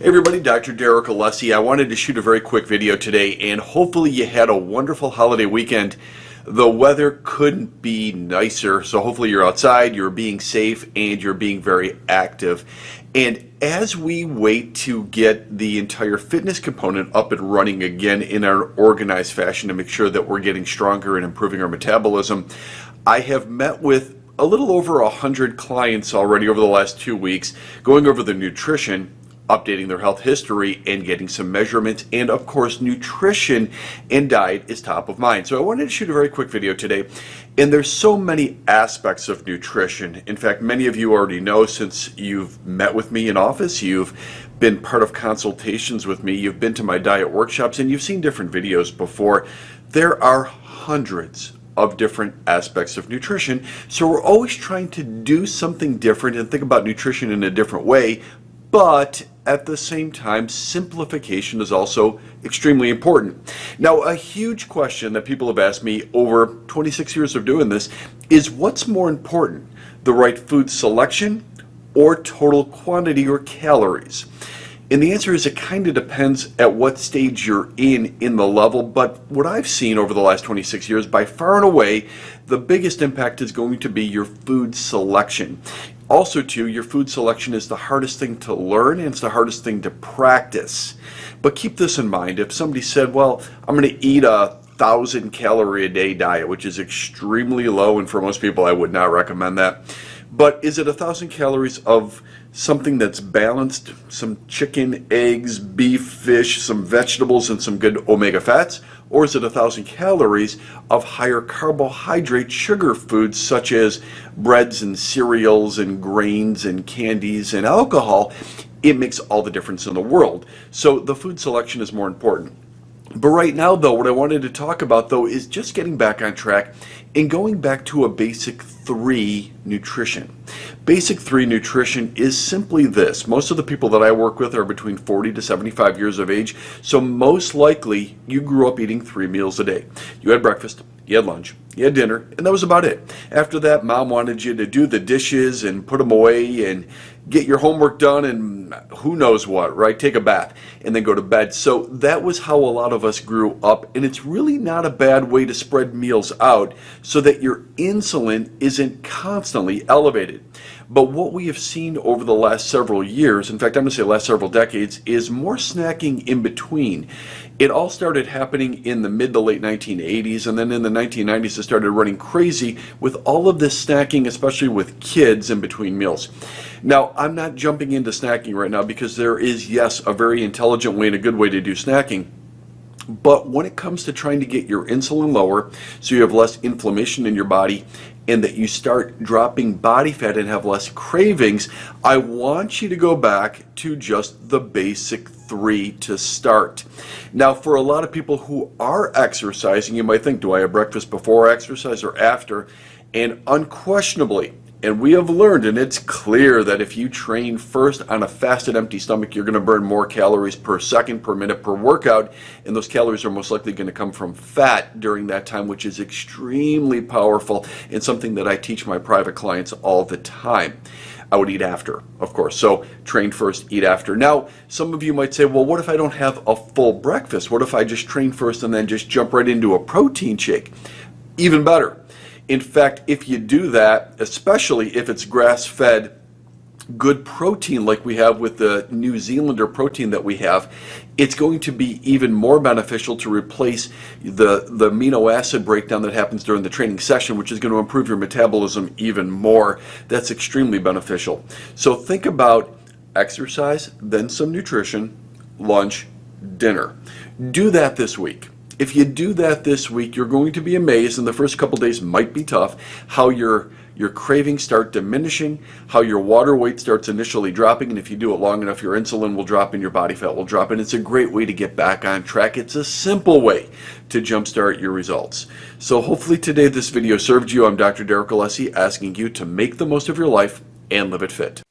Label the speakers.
Speaker 1: Hey everybody, Dr. Alessi. I wanted to shoot a very quick video today, and hopefully you had a wonderful holiday weekend. The weather couldn't be nicer, so hopefully you're outside, you're being safe, and you're being very active. And as we wait to get the entire fitness component up and running again in an organized fashion to make sure that we're getting stronger and improving our metabolism, I have met with a little over 100 clients already over the last 2 weeks, going over the nutrition, updating their health history, and getting some measurements. And of course, nutrition and diet is top of mind. So I wanted to shoot a very quick video today. And there's so many aspects of nutrition. In fact, many of you already know, since you've met with me in office, you've been part of consultations with me, you've been to my diet workshops, and you've seen different videos before. There are hundreds of different aspects of nutrition. So we're always trying to do something different and think about nutrition in a different way. But at the same time, simplification is also extremely important. Now, a huge question that people have asked me over 26 years of doing this is, what's more important, the right food selection or total quantity or calories? And the answer is it kind of depends at what stage you're in the level. But what I've seen over the last 26 years, by far and away, the biggest impact is going to be your food selection. Also, too, your food selection is the hardest thing to learn, and it's the hardest thing to practice. But keep this in mind. If somebody said, well, I'm going to eat a 1,000 calorie a day diet, which is extremely low, and for most people I would not recommend that. But is it 1,000 calories of something that's balanced, some chicken, eggs, beef, fish, some vegetables, and some good omega fats? Or is it 1,000 calories of higher carbohydrate sugar foods such as breads and cereals and grains and candies and alcohol? It makes all the difference in the world. So the food selection is more important. But right now, though, what I wanted to talk about, though, is just getting back on track and going back to a basic 3 nutrition. Basic 3 nutrition is simply this. Most of the people that I work with are between 40 to 75 years of age, so most likely you grew up eating 3 meals a day. You had breakfast, you had lunch, you had dinner, and that was about it. After that, mom wanted you to do the dishes and put them away and get your homework done and who knows what, right? Take a bath and then go to bed. So that was how a lot of us grew up, and it's really not a bad way to spread meals out so that your insulin isn't constantly elevated. But what we have seen over the last several years, in fact, I'm going to say last several decades, is more snacking in between. It all started happening in the mid to late 1980s, and then in the 1990s it started running crazy with all of this snacking, especially with kids in between meals. Now, I'm not jumping into snacking right now because there is, yes, a very intelligent way and a good way to do snacking. But when it comes to trying to get your insulin lower so you have less inflammation in your body and that you start dropping body fat and have less cravings, I want you to go back to just the basic 3 to start. Now, for a lot of people who are exercising, you might think, do I have breakfast before exercise or after? And unquestionably, and we have learned, and it's clear, that if you train first on a fasted empty stomach, you're going to burn more calories per second, per minute, per workout, and those calories are most likely going to come from fat during that time, which is extremely powerful and something that I teach my private clients all the time. I would eat after, of course. So train first, eat after. Now, some of you might say, well, what if I don't have a full breakfast? What if I just train first and then just jump right into a protein shake? Even better. In fact, if you do that, especially if it's grass-fed, good protein like we have with the New Zealander protein that we have, it's going to be even more beneficial to replace the amino acid breakdown that happens during the training session, which is going to improve your metabolism even more. That's extremely beneficial. So think about exercise, then some nutrition, lunch, dinner. Do that this week. If you do that this week, you're going to be amazed, and the first couple days might be tough, how your cravings start diminishing, how your water weight starts initially dropping, and if you do it long enough, your insulin will drop and your body fat will drop, and it's a great way to get back on track. It's a simple way to jumpstart your results. So hopefully today this video served you. I'm Dr. Alessi, asking you to make the most of your life and live it fit.